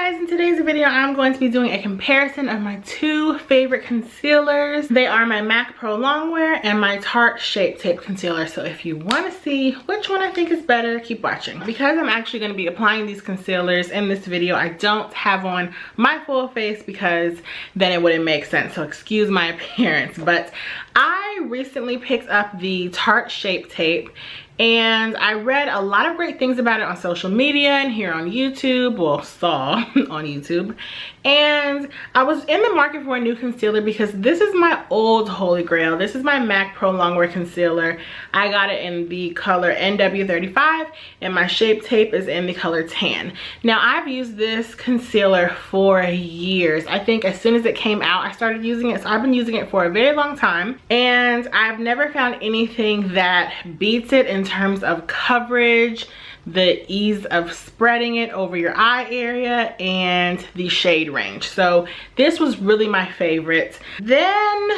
guys, in today's video I'm going to be doing a comparison of my two favorite concealers. They are my MAC Pro Longwear and my Tarte Shape Tape Concealer. So if you want to see which one I think is better, keep watching. Because I'm actually going to be applying these concealers in this video, I don't have on my full face because then it wouldn't make sense. So excuse my appearance. But I recently picked up the Tarte Shape Tape, and I read a lot of great things about it on social media and here on YouTube, well, saw on YouTube. And I was in the market for a new concealer because this is my old holy grail. This is my MAC Pro Longwear Concealer. I got it in the color NW35 and my Shape Tape is in the color tan. Now, I've used this concealer for years. I think as soon as it came out, I started using it. So I've been using it for a very long time. And I've never found anything that beats it in terms of coverage, the ease of spreading it over your eye area, and the shade range. So this was really my favorite. Then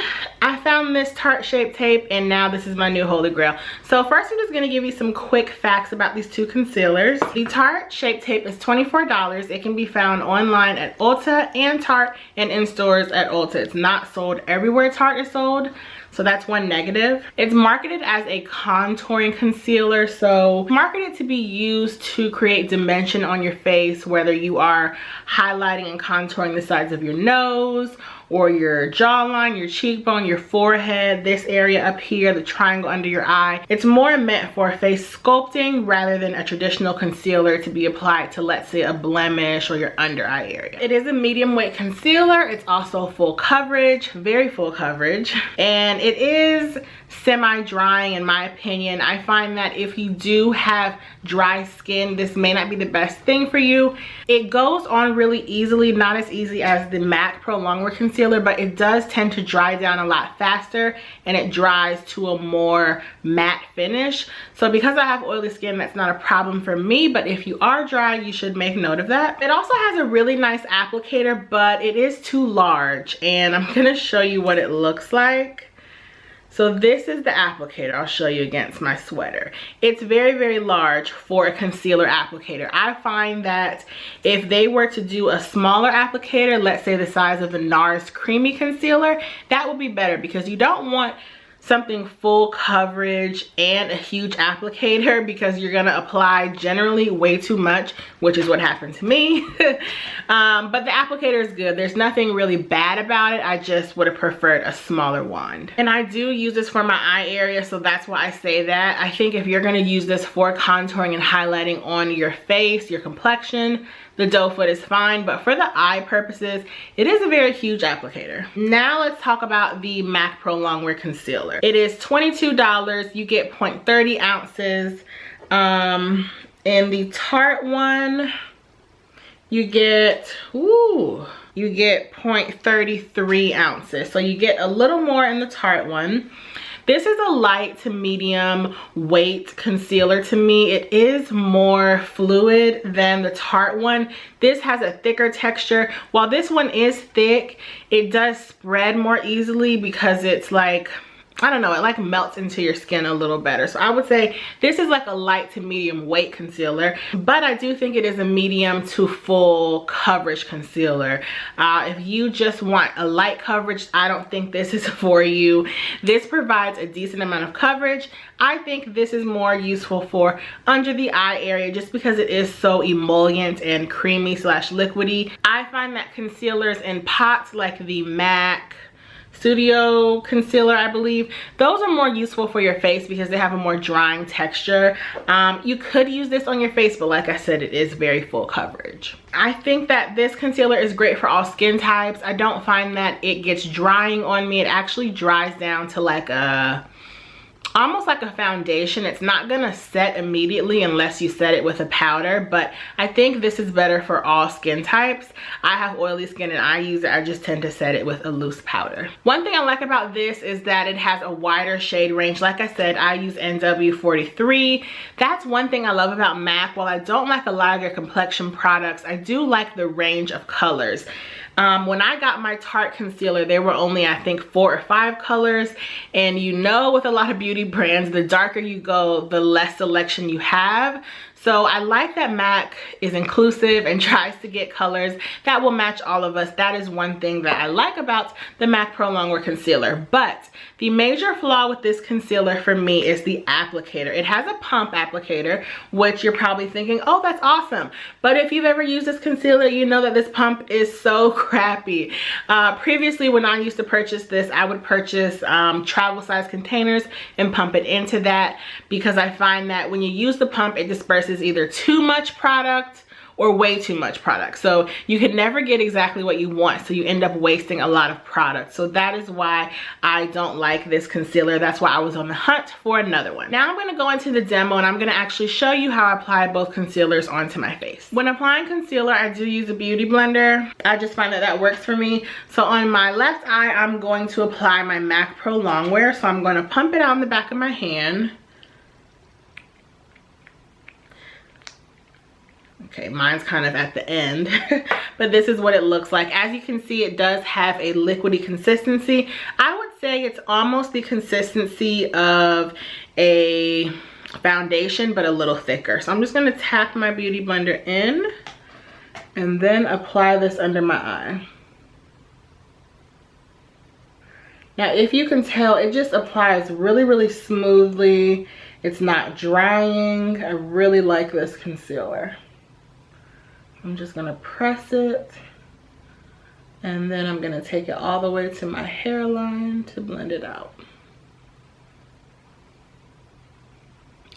I found this Tarte Shape Tape, and now this is my new holy grail. So first I'm just going to give you some quick facts about these two concealers. The Tarte Shape Tape is $24. It can be found online at Ulta and Tarte, and in stores at Ulta. It's not sold everywhere Tarte is sold, so that's one negative. It's marketed as a contouring concealer, so marketed to be used to create dimension on your face, whether you are highlighting and contouring the sides of your nose or your jawline, your cheekbone, your forehead, this area up here, the triangle under your eye. It's more meant for face sculpting rather than a traditional concealer to be applied to, let's say, a blemish or your under eye area. It is a medium weight concealer. It's also full coverage, very full coverage, and it is semi-drying in my opinion. I find that if you do have dry skin, this may not be the best thing for you. It goes on really easily, not as easy as the MAC Pro Longwear Concealer, but it does tend to dry down a lot faster and it dries to a more matte finish. So because I have oily skin, that's not a problem for me, but if you are dry, you should make note of that. It also has a really nice applicator, but it is too large, and I'm gonna show you what it looks like. So this is the applicator. I'll show you against my sweater. It's very, very large for a concealer applicator. I find that if they were to do a smaller applicator, let's say the size of the NARS Creamy Concealer, that would be better because you don't want something full coverage and a huge applicator because you're gonna apply generally way too much, which is what happened to me. But the applicator is good. There's nothing really bad about it. I just would have preferred a smaller wand. And I do use this for my eye area, so that's why I say that. I think if you're gonna use this for contouring and highlighting on your face, your complexion, the doe foot is fine, but for the eye purposes, it is a very huge applicator. Now let's talk about the MAC Pro Longwear Concealer. It is $22. You get 0.30 ounces. In the Tarte one, you get 0.33 ounces. So you get a little more in the Tarte one. This is a light to medium weight concealer to me. It is more fluid than the Tarte one. This has a thicker texture. While this one is thick, it does spread more easily because it's like, I don't know, it like melts into your skin a little better. So I would say this is like a light to medium weight concealer, but I do think it is a medium to full coverage concealer. If you just want a light coverage, I don't think this is for you. This provides a decent amount of coverage. I think this is more useful for under the eye area just because it is so emollient and creamy slash liquidy. I find that concealers in pots like the MAC Studio Concealer, I believe, those are more useful for your face because they have a more drying texture. You could use this on your face, but like I said, it is very full coverage. I think that this concealer is great for all skin types. I don't find that it gets drying on me. It actually dries down to like almost like a foundation. It's not gonna set immediately unless you set it with a powder, but I think this is better for all skin types. I have oily skin and I use it. I just tend to set it with a loose powder. One thing I like about this is that it has a wider shade range. Like I said, I use NW43. That's one thing I love about MAC. While I don't like a lot of their complexion products, I do like the range of colors. When I got my Tarte concealer, there were only, I think, 4 or 5 colors. And you know, with a lot of beauty brands, the darker you go, the less selection you have. So I like that MAC is inclusive and tries to get colors that will match all of us. That is one thing that I like about the MAC Pro Longwear Concealer. But the major flaw with this concealer for me is the applicator. It has a pump applicator, which you're probably thinking, oh, that's awesome. But if you've ever used this concealer, you know that this pump is so crappy. Previously, when I used to purchase this, I would purchase travel size containers and pump it into that, because I find that when you use the pump, it disperses either too much product or way too much product. So you can never get exactly what you want, so you end up wasting a lot of product. So that is why I don't like this concealer. That's why I was on the hunt for another one. Now I'm going to go into the demo and I'm going to actually show you how I apply both concealers onto my face. When applying concealer, I do use a beauty blender. I just find that that works for me. So on my left eye, I'm going to apply my MAC Pro Longwear. So I'm going to pump it out in the back of my hand. Okay, mine's kind of at the end, but this is what it looks like. As you can see, it does have a liquidy consistency. I would say it's almost the consistency of a foundation, but a little thicker. So I'm just gonna tap my beauty blender in and then apply this under my eye. Now, if you can tell, it just applies really, really smoothly. It's not drying. I really like this concealer. I'm just gonna press it, and then I'm gonna take it all the way to my hairline to blend it out.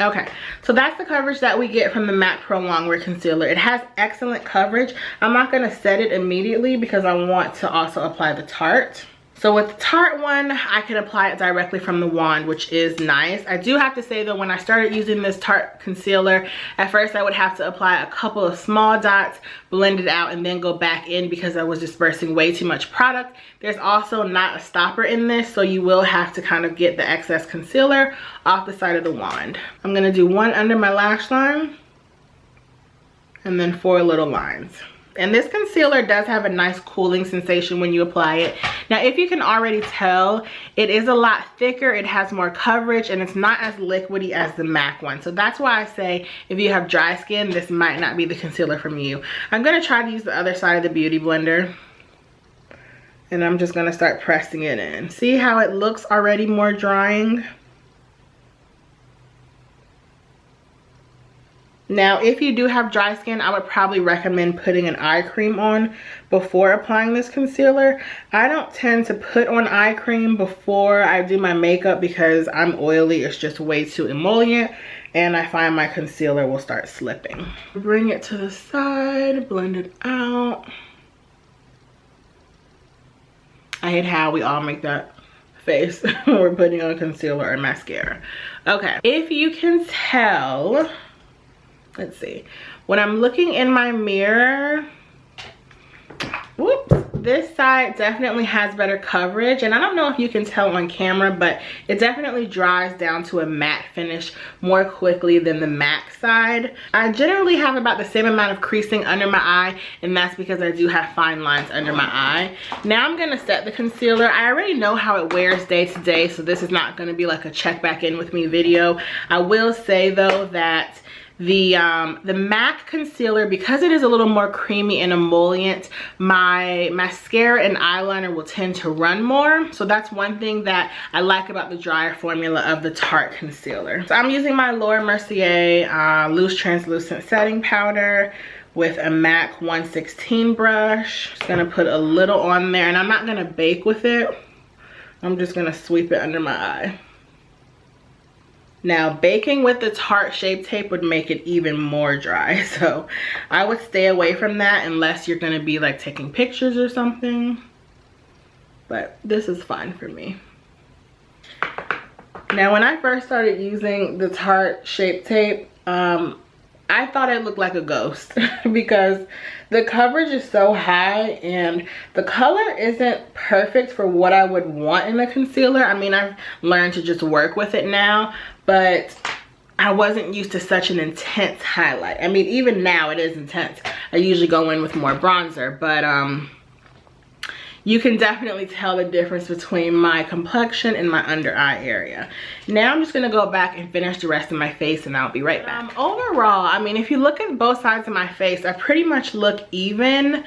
Okay, so that's the coverage that we get from the MAC Pro Longwear Concealer. It has excellent coverage. I'm not gonna set it immediately because I want to also apply the Tarte. So with the Tarte one, I can apply it directly from the wand, which is nice. I do have to say though, when I started using this Tarte concealer, at first I would have to apply a couple of small dots, blend it out, and then go back in because I was dispersing way too much product. There's also not a stopper in this, so you will have to kind of get the excess concealer off the side of the wand. I'm gonna do one under my lash line, and then 4 little lines. And this concealer does have a nice cooling sensation when you apply it. Now, if you can already tell, it is a lot thicker, it has more coverage, and it's not as liquidy as the MAC one. So that's why I say if you have dry skin, this might not be the concealer from you. I'm gonna try to use the other side of the beauty blender. And I'm just gonna start pressing it in. See how it looks already more drying? Now, if you do have dry skin, I would probably recommend putting an eye cream on before applying this concealer. I don't tend to put on eye cream before I do my makeup because I'm oily. It's just way too emollient, and I find my concealer will start slipping. Bring it to the side, blend it out. I hate how we all make that face when we're putting on concealer or mascara. Okay, if you can tell, let's see, when I'm looking in my mirror, whoops, this side definitely has better coverage, and I don't know if you can tell on camera, but it definitely dries down to a matte finish more quickly than the MAC side. I generally have about the same amount of creasing under my eye, and that's because I do have fine lines under my eye. Now I'm gonna set the concealer. I already know how it wears day to day, so this is not gonna be like a check back in with me video. I will say though that the MAC concealer, because it is a little more creamy and emollient, my mascara and eyeliner will tend to run more. So that's one thing that I like about the drier formula of the Tarte concealer. So I'm using my Laura Mercier loose translucent setting powder with a MAC 116 brush. Just gonna put a little on there, and I'm not gonna bake with it. I'm just gonna sweep it under my eye. Now, baking with the Tarte Shape Tape would make it even more dry, so I would stay away from that unless you're gonna be like taking pictures or something. But this is fine for me. Now, when I first started using the Tarte Shape Tape, I thought it looked like a ghost because the coverage is so high and the color isn't perfect for what I would want in a concealer. I mean, I've learned to just work with it now, but I wasn't used to such an intense highlight. I mean, even now it is intense. I usually go in with more bronzer, but you can definitely tell the difference between my complexion and my under eye area. Now I'm just gonna go back and finish the rest of my face and I'll be right back. Overall, I mean, if you look at both sides of my face, I pretty much look even.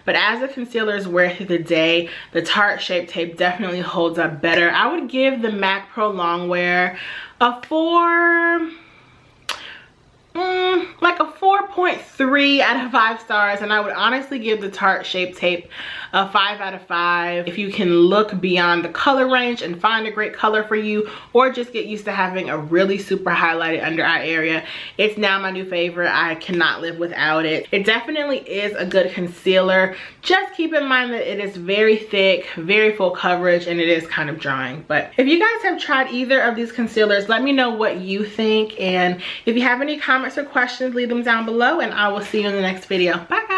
But as the concealers wear through the day, the Tarte Shape Tape definitely holds up better. I would give the MAC Pro Longwear a 4.3 out of 5 stars, and I would honestly give the Tarte Shape Tape a 5 out of 5 if you can look beyond the color range and find a great color for you, or just get used to having a really super highlighted under eye area. It's now my new favorite. I cannot live without it. It definitely is a good concealer. Just keep in mind that it is very thick, very full coverage, and it is kind of drying. But if you guys have tried either of these concealers, let me know what you think, and if you have any comments or questions, leave them down below, and I will see you in the next video. Bye guys.